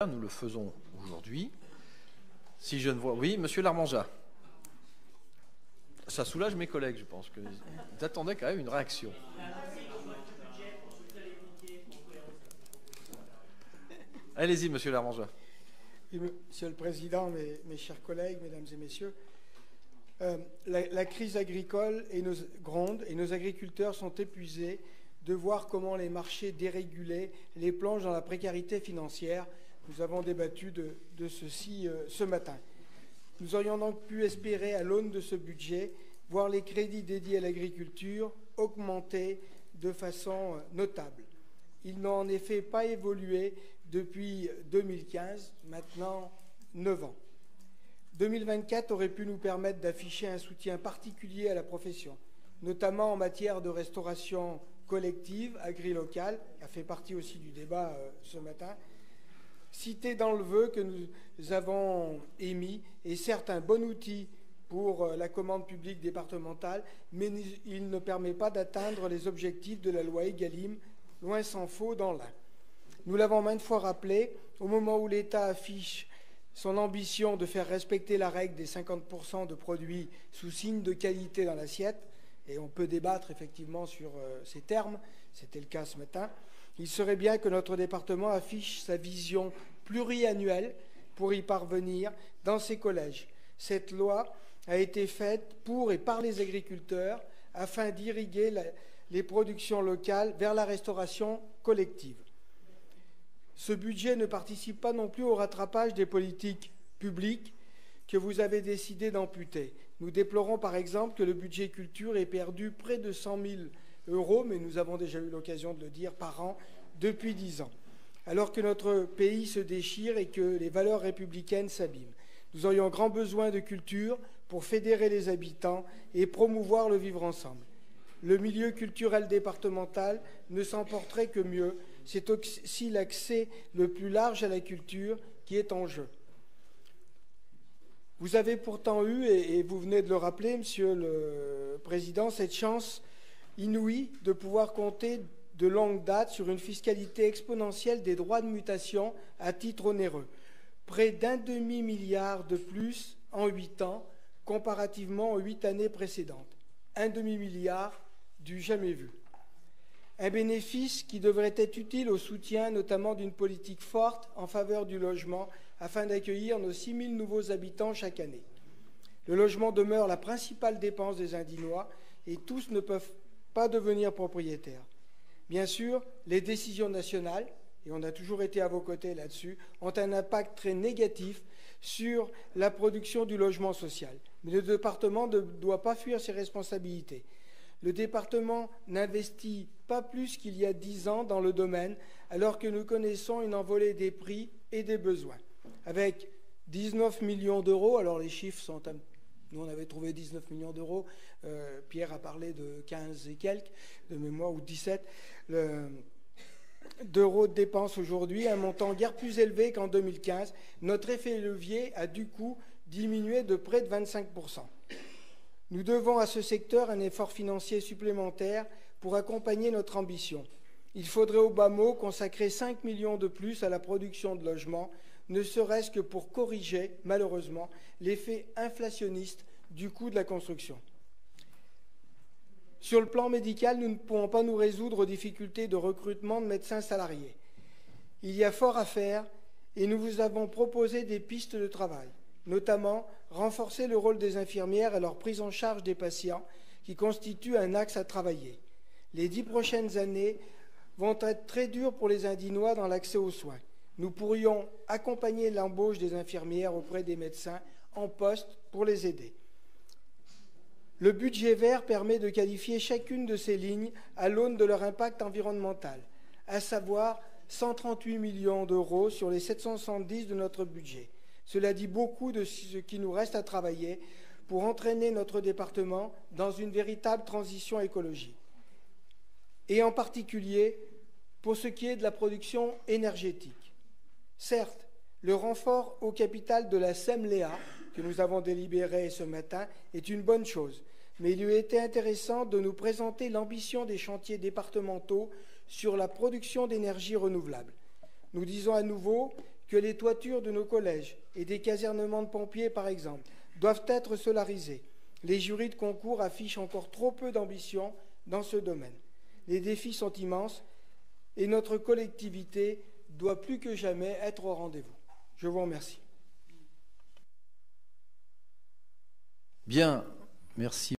Nous le faisons aujourd'hui. Si je ne vois... Oui, monsieur Larmanjat. Ça soulage mes collègues, je pense. Ils attendaient quand même une réaction. Allez-y, monsieur Larmanjat. Monsieur le Président, mes chers collègues, mesdames et messieurs, la crise agricole gronde et nos agriculteurs sont épuisés de voir comment les marchés dérégulés les plongent dans la précarité financière. Nous avons débattu de ceci ce matin. Nous aurions donc pu espérer, à l'aune de ce budget, voir les crédits dédiés à l'agriculture augmenter de façon notable. Ils n'ont en effet pas évolué depuis 2015, maintenant 9 ans. 2024 aurait pu nous permettre d'afficher un soutien particulier à la profession, notamment en matière de restauration collective, agri-locale, qui a fait partie aussi du débat ce matin. Cité dans le vœu que nous avons émis est certes un bon outil pour la commande publique départementale, mais il ne permet pas d'atteindre les objectifs de la loi Egalim, loin s'en faut dans l'un. Nous l'avons maintes fois rappelé, au moment où l'État affiche son ambition de faire respecter la règle des 50% de produits sous signe de qualité dans l'assiette, et on peut débattre effectivement sur ces termes, c'était le cas ce matin, il serait bien que notre département affiche sa vision pluriannuelle pour y parvenir dans ses collèges. Cette loi a été faite pour et par les agriculteurs afin d'irriguer les productions locales vers la restauration collective. Ce budget ne participe pas non plus au rattrapage des politiques publiques que vous avez décidé d'amputer. Nous déplorons par exemple que le budget culture ait perdu près de 100 000 euros, mais nous avons déjà eu l'occasion de le dire, par an depuis 10 ans, alors que notre pays se déchire et que les valeurs républicaines s'abîment. Nous aurions grand besoin de culture pour fédérer les habitants et promouvoir le vivre ensemble. Le milieu culturel départemental ne s'en porterait que mieux. C'est aussi l'accès le plus large à la culture qui est en jeu. Vous avez pourtant eu, et vous venez de le rappeler, Monsieur le Président, cette chance inouïe de pouvoir compter de longue date sur une fiscalité exponentielle des droits de mutation à titre onéreux. Près d'un demi-milliard de plus en 8 ans, comparativement aux 8 années précédentes. Un demi-milliard du jamais vu. Un bénéfice qui devrait être utile au soutien notamment d'une politique forte en faveur du logement afin d'accueillir nos 6 000 nouveaux habitants chaque année. Le logement demeure la principale dépense des Indinois et tous ne peuvent pas devenir propriétaires. Bien sûr, les décisions nationales, et on a toujours été à vos côtés là-dessus, ont un impact très négatif sur la production du logement social. Mais le département ne doit pas fuir ses responsabilités. Le département n'investit pas plus qu'il y a 10 ans dans le domaine, alors que nous connaissons une envolée des prix et des besoins. Avec 19 millions d'euros, alors les chiffres sont... Nous, on avait trouvé 19 millions d'euros. Pierre a parlé de 15 et quelques, de mémoire, ou 17 d'euros de dépenses aujourd'hui, un montant guère plus élevé qu'en 2015. Notre effet levier a du coup diminué de près de 25%. Nous devons à ce secteur un effort financier supplémentaire pour accompagner notre ambition. Il faudrait au bas mot consacrer 5 millions de plus à la production de logements, ne serait-ce que pour corriger, malheureusement, l'effet inflationniste du coût de la construction. Sur le plan médical, nous ne pourrons pas nous résoudre aux difficultés de recrutement de médecins salariés. Il y a fort à faire et nous vous avons proposé des pistes de travail, notamment renforcer le rôle des infirmières et leur prise en charge des patients, qui constitue un axe à travailler. Les 10 prochaines années vont être très dures pour les Indinois dans l'accès aux soins. Nous pourrions accompagner l'embauche des infirmières auprès des médecins en poste pour les aider. Le budget vert permet de qualifier chacune de ces lignes à l'aune de leur impact environnemental, à savoir 138 millions d'euros sur les 770 de notre budget. Cela dit beaucoup de ce qui nous reste à travailler pour entraîner notre département dans une véritable transition écologique. Et en particulier pour ce qui est de la production énergétique. Certes, le renfort au capital de la SEMLEA, que nous avons délibéré ce matin, est une bonne chose, mais il eût été intéressant de nous présenter l'ambition des chantiers départementaux sur la production d'énergie renouvelable. Nous disons à nouveau que les toitures de nos collèges et des casernements de pompiers, par exemple, doivent être solarisées. Les jurys de concours affichent encore trop peu d'ambition dans ce domaine. Les défis sont immenses et notre collectivité doit plus que jamais être au rendez-vous. Je vous remercie. Bien, merci.